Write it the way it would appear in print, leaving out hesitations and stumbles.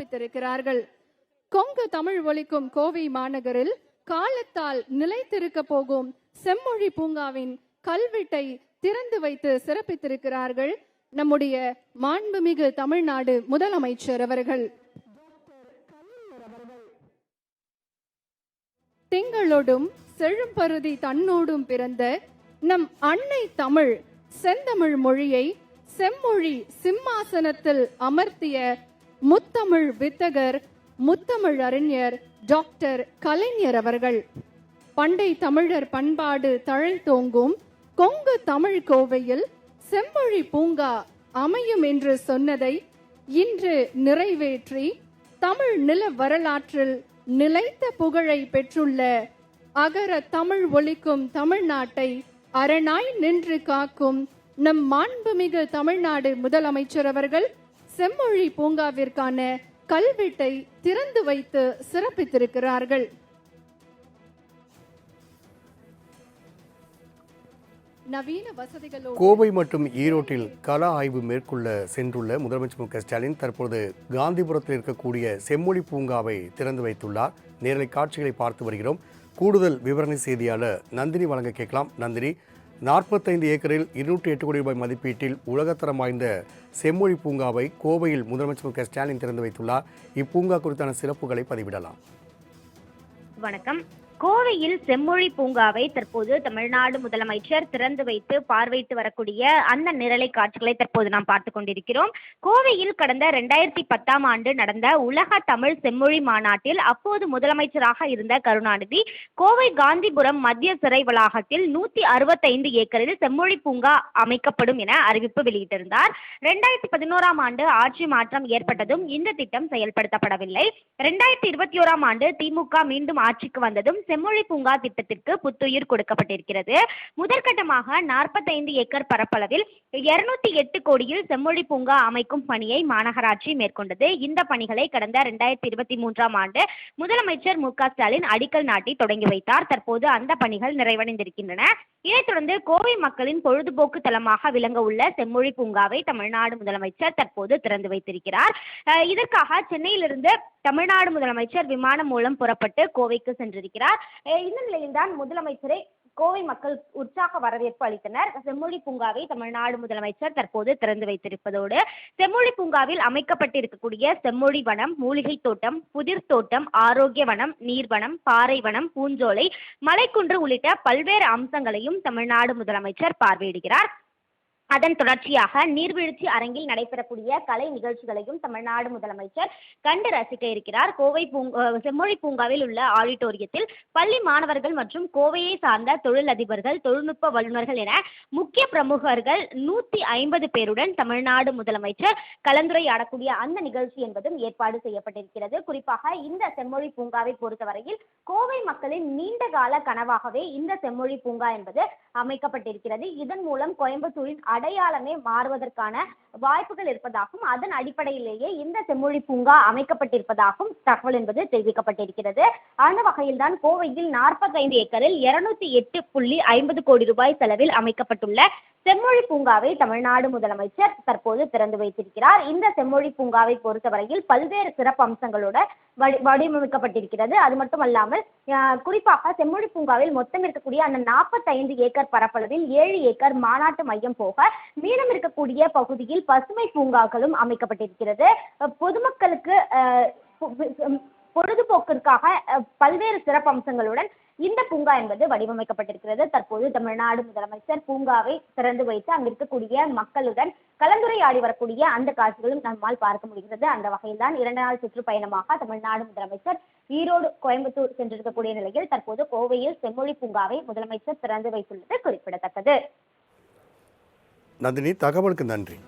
சிறப்பித்திருக்கிறார்கள். கொங்கு தமிழ் ஒலிக்கும் கோவை மாநகரில் காலத்தால் நிலைத்திருக்க போகும் செம்மொழி பூங்காவின் கல்வெட்டை திறந்து வைத்து சிறப்பித்திருக்கிறார்கள் நம்முடைய மாண்புமிகு தமிழ்நாடு முதலமைச்சர் அவர்கள். திங்களோடும் செழும்பருதி தன்னோடும் பிறந்த நம் அன்னை தமிழ் செந்தமிழ் மொழியை செம்மொழி சிம்மாசனத்தில் அமர்த்திய முத்தமிழ் வித்தகர் முத்தமிழ் அறிஞர் டாக்டர் கலைஞர் அவர்கள். பண்டை தமிழர் பண்பாடு தழைத்தோங்கும் கொங்கு தமிழ் கோவையில் செம்மொழி பூங்கா அமையும் என்று சொன்னதை இன்று நிறைவேற்றி தமிழ் நில வரலாற்றில் நிலைத்த புகழை பெற்றுள்ள அகர தமிழ் ஒலிக்கும் தமிழ்நாட்டை அரணாய் நின்று காக்கும் நம் மாண்புமிகு தமிழ்நாடு முதலமைச்சர் அவர்கள் செம்மொழி பூங்காவிற்கான கல்வெட்டை திறந்து வைத்து சிறப்பித்திருக்கிறார்கள். நவீன வசதிகளோடு கோவை மற்றும் ஈரோட்டில் கள ஆய்வு மேற்கொள்ள சென்றுள்ள முதலமைச்சர் மு.க. ஸ்டாலின் தற்போது காந்திபுரத்தில் இருக்கக்கூடிய செம்மொழி பூங்காவை திறந்து வைத்துள்ளார். நேரலை காட்சிகளை பார்த்து வருகிறோம். கூடுதல் விவரணை செய்தியாளர் நந்தினி வழங்க கேட்கலாம். நந்தினி, 45 ஏக்கரில் 208 கோடி ரூபாய் மதிப்பீட்டில் உலகத்தரம் வாய்ந்த செம்மொழி பூங்காவை கோவையில் முதலமைச்சர் மு.க. ஸ்டாலின் திறந்து வைத்துள்ளார். இப்பூங்கா குறித்தான சிறப்புகளை பதிவிடலாம். வணக்கம். கோவையில் செம்மொழி பூங்காவை தற்போது தமிழ்நாடு முதலமைச்சர் திறந்து வைத்து பார்வையிட்டு வரக்கூடிய அந்த நிரலை காட்சிகளை தற்போது நாம் பார்த்து கொண்டிருக்கிறோம். கோவையில் கடந்த 2010ஆம் ஆண்டு நடந்த உலக தமிழ் செம்மொழி மாநாட்டில் அப்போது முதலமைச்சராக இருந்த கருணாநிதி கோவை காந்திபுரம் மத்திய சிறை வளாகத்தில் 165 ஏக்கரில் செம்மொழி பூங்கா அமைக்கப்படும் என அறிவிப்பு வெளியிட்டிருந்தார். 2011ஆம் ஆண்டு ஆட்சி மாற்றம் ஏற்பட்டதும் இந்த திட்டம் செயல்படுத்தப்படவில்லை. 2021ஆம் ஆண்டு திமுக மீண்டும் ஆட்சிக்கு வந்ததும் செம்மொழி பூங்கா திட்டத்திற்கு புத்துயிர் கொடுக்கப்பட்டிருக்கிறது. முதற்கட்டமாக 45 ஏக்கர் பரப்பளவில் 208 கோடியில் செம்மொழி பூங்கா அமைக்கும் பணியை மாநகராட்சி மேற்கொண்டது. இந்த பணிகளை கடந்த 2023ஆம் ஆண்டு முதலமைச்சர் மு.க. ஸ்டாலின் அடிக்கல் நாட்டி தொடங்கி வைத்தார். தற்போது அந்த பணிகள் நிறைவடைந்திருக்கின்றன. இதைத் தொடர்ந்து கோவை மக்களின் பொழுதுபோக்கு தலமாக விளங்க உள்ள செம்மொழி பூங்காவை தமிழ்நாடு முதலமைச்சர் தற்போது திறந்து வைத்திருக்கிறார். இதற்காக சென்னையிலிருந்து தமிழ்நாடு முதலமைச்சர் விமானம் மூலம் புறப்பட்டு கோவைக்கு சென்றிருக்கிறார். இந்த நிலையில்தான் முதலமைச்சரை கோவை மக்கள் உற்சாக வரவேற்பு அளித்தனர். செம்மொழி பூங்காவை தமிழ்நாடு முதலமைச்சர் தற்போது திறந்து வைத்திருப்பதோடு செம்மொழி பூங்காவில் அமைக்கப்பட்டிருக்கக்கூடிய செம்மொழி வனம், மூலிகை தோட்டம், புதிர் தோட்டம், ஆரோக்கிய வனம், நீர்வனம், பாறை வனம், பூஞ்சோலை, மலைக்குன்று உள்ளிட்ட பல்வேறு அம்சங்களையும் தமிழ்நாடு முதலமைச்சர் பார்வையிடுகிறார். அதன் தொடர்ச்சியாக நீர்வீழ்ச்சி அரங்கில் நடைபெறக்கூடிய கலை நிகழ்ச்சிகளையும் தமிழ்நாடு முதலமைச்சர் கண்டு ரசிக்க இருக்கிறார். கோவை செம்மொழி பூங்காவில் உள்ள ஆடிட்டோரியத்தில் பள்ளி மாணவர்கள் மற்றும் கோவையை சார்ந்த தொழிலதிபர்கள், தொழில்நுட்ப வல்லுநர்கள் என முக்கிய பிரமுகர்கள் 150 பேருடன் தமிழ்நாடு முதலமைச்சர் கலந்துரையாடக்கூடிய அந்த நிகழ்ச்சி என்பதும் ஏற்பாடு செய்யப்பட்டிருக்கிறது. குறிப்பாக இந்த செம்மொழி பூங்காவை பொறுத்தவரையில் கோவை மக்களின் நீண்ட கால கனவாகவே இந்த செம்மொழி பூங்கா என்பது அமைக்கப்பட்டிருக்கிறது. இதன் மூலம் கோயம்புத்தூரின் அடையாளமே மாறுவதற்கான வாய்ப்புகள் இருப்பதாகவும் அதன் அடிப்படையிலேயே இந்த செம்மொழி பூங்கா அமைக்கப்பட்டிருப்பதாகவும் தகவல் என்பது தெரிவிக்கப்பட்டிருக்கிறது. அந்த வகையில் தான் கோவையில் 45 ஏக்கரில் 208.50 கோடி ரூபாய் செலவில் அமைக்கப்பட்டுள்ள செம்மொழி பூங்காவை தமிழ்நாடு முதலமைச்சர் தற்போது திறந்து வைத்திருக்கிறார். இந்த செம்மொழி பூங்காவை பொறுத்தவரையில் பல்வேறு சிறப்பு அம்சங்களோடு வடிவமைக்கப்பட்டிருக்கிறது. அது மட்டுமல்லாமல் குறிப்பாக செம்மொழி பூங்காவில் மொத்தம் இருக்கக்கூடிய அந்த 45 ஏக்கர் பரப்பளவில் 7 ஏக்கர் மாநாட்டு மையம் போக மீதம் இருக்கக்கூடிய பகுதியில் பசுமை பூங்காக்களும் அமைக்கப்பட்டிருக்கிறது. பொதுமக்களுக்கு பொழுதுபோக்கிற்காக பல்வேறு சிறப்பு அம்சங்களுடன் இந்த பூங்கா என்பது வடிவமைக்கப்பட்டிருக்கிறது. தற்போது தமிழ்நாடு முதலமைச்சர் பூங்காவை திறந்து வைத்து அங்கிருக்கக்கூடிய மக்களுடன் கலந்துரையாடி வரக்கூடிய அந்த காட்சிகளும் நம்மால் பார்க்க முடிகிறது. அந்த வகையில் தான் 2 நாள் சுற்றுப்பயணமாக தமிழ்நாடு முதலமைச்சர் ஈரோடு, கோயம்புத்தூர் சென்றிருக்கக்கூடிய நிலையில் தற்போது கோவையில் செம்மொழி பூங்காவை முதலமைச்சர் திறந்து வைத்துள்ளது குறிப்பிடத்தக்கது. நந்தினி, தகவலுக்கு நன்றி.